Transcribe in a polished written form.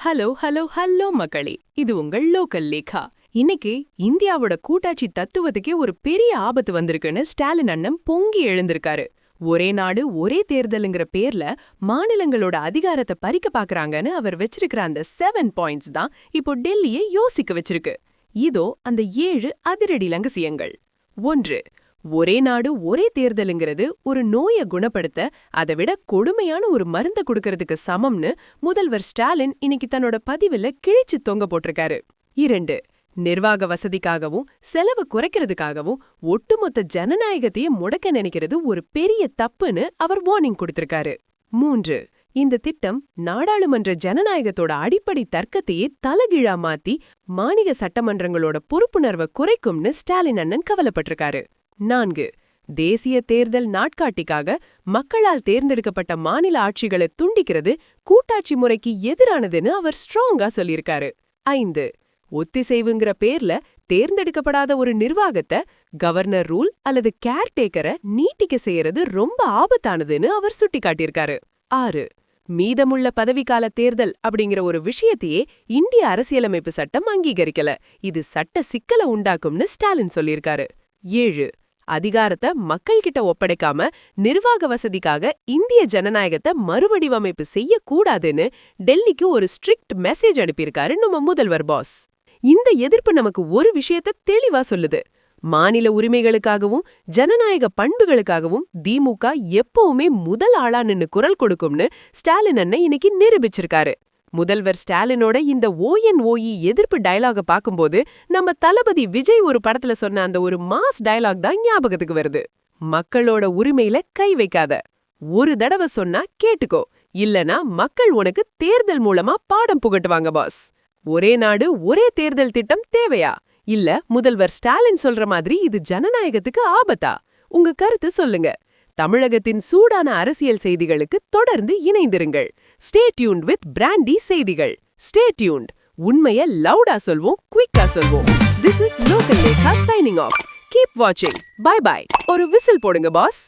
Hello hello hello மக்களே, இது உங்கள் லோக்கல் லேகா. இன்னைக்கு இந்தியாவோட கூட்டாட்சி தத்துவத்துக்கே ஒரு பெரிய ஆபத்து வந்திருக்குன்னு ஸ்டாலின் அண்ணன் பொங்கி எழுந்திருக்காரு. ஒரே நாடு ஒரே தேர்தலுங்கிற பேர்ல மாநிலங்களோட அதிகாரத்தை பறிக்க பாக்குறாங்கன்னு அவர் வச்சிருக்கிற அந்த 7 பாயிண்ட்ஸ் தான் இப்போ டெல்லியை யோசிக்க வச்சிருக்கு. இதோ அந்த 7 அதிரடி ரகசியங்கள். 1. ஒரே நாடு ஒரே தேர்தலுங்கிறது ஒரு நோயை குணப்படுத்த அதை விட கொடுமையான ஒரு மருந்தை கொடுக்கறதுக்கு சமம்னு முதல்வர் ஸ்டாலின் இன்னைக்கு தன்னோட பதிவுல கிழிச்சு தொங்க போட்டிருக்காரு. 2. நிர்வாக வசதிக்காகவும் செலவு குறைக்கிறதுக்காகவும் ஒட்டுமொத்த ஜனநாயகத்தையும் முடக்க நினைக்கிறது ஒரு பெரிய தப்புன்னு அவர் வார்னிங் கொடுத்திருக்காரு. 3. இந்த திட்டம் நாடாளுமன்ற ஜனநாயகத்தோட அடிப்படை தர்க்கத்தையே தலகீழா மாத்தி மாநில சட்டமன்றங்களோட பொறுப்புணர்வை குறைக்கும்னு ஸ்டாலின் அண்ணன் கவலைப்பட்டிருக்காரு. 4. தேசிய தேர்தல் நாட்காட்டிக்காக மக்களால் தேர்ந்தெடுக்கப்பட்ட மாநில ஆட்சிகளை துண்டிக்கிறது கூட்டாட்சி முறைக்கு எதிரானதுன்னு அவர் ஸ்ட்ராங்கா சொல்லியிருக்காரு. 5. ஒத்திசைவுங்கிற பேர்ல தேர்ந்தெடுக்கப்படாத ஒரு நிர்வாகத்தை கவர்னர் ரூல் அல்லது கேர்டேக்கரை நீட்டிக்க செய்யறது ரொம்ப ஆபத்தானதுன்னு அவர் சுட்டிக்காட்டியிருக்காரு. 6. மீதமுள்ள பதவிக்கால தேர்தல் அப்படிங்கிற ஒரு விஷயத்தையே இந்திய அரசியலமைப்பு சட்டம் அங்கீகரிக்கல, இது சட்ட சிக்கலை உண்டாக்கும்னு ஸ்டாலின் சொல்லியிருக்காரு. 7. அதிகாரத்தை மக்கள் கிட்ட ஒப்படைக்காம நிர்வாக வசதிக்காக இந்திய ஜனநாயகத்தை மறுவடிவமைப்பு செய்யக்கூடாதுன்னு டெல்லிக்கு ஒரு ஸ்ட்ரிக்ட் மெசேஜ் அனுப்பியிருக்காரு நம்ம முதல்வர் பாஸ். இந்த எதிர்ப்பு நமக்கு ஒரு விஷயத்த தெளிவா சொல்லுது. மாநில உரிமைகளுக்காகவும் ஜனநாயக பண்புகளுக்காகவும் திமுக எப்பவுமே முதல் ஆளா நின்னு குரல் கொடுக்கும்னு ஸ்டாலின் அண்ணன் இன்னைக்கு நிரூபிச்சிருக்காரு. முதல்வர் ஸ்டாலினோட இந்த ONOE எதிர்ப்பு டயலாக பார்க்கும்போது நம்ம தளபதி விஜய் ஒரு படத்துல சொன்ன அந்த ஒரு மாஸ் டயலாக் தான் ஞாபகத்துக்கு வருது. மக்களோட உரிமையில கை வைக்காத, ஒரு தடவை சொன்னா கேட்டுக்கோ, இல்லனா மக்கள் உனக்கு தேர்தல் மூலமா பாடம் புகட்டுவாங்க பாஸ். ஒரே நாடு ஒரே தேர்தல் திட்டம் தேவையா, இல்ல முதல்வர் ஸ்டாலின் சொல்ற மாதிரி இது ஜனநாயகத்துக்கு ஆபத்தா? உங்க கருத்து சொல்லுங்க. தமிழகத்தின் சூடான அரசியல் செய்திகளுக்கு தொடர்ந்து இணைந்திருங்கள். ஸ்டே டியூன்ட் வித் பிராண்டி செய்திகள். Stay tuned. உண்மையை லவுடா சொல்வோம், குயிக்கா சொல்வோம். This is local Lekha signing off. Keep வாட்சிங். Bye bye. ஒரு விசில் போடுங்க பாஸ்.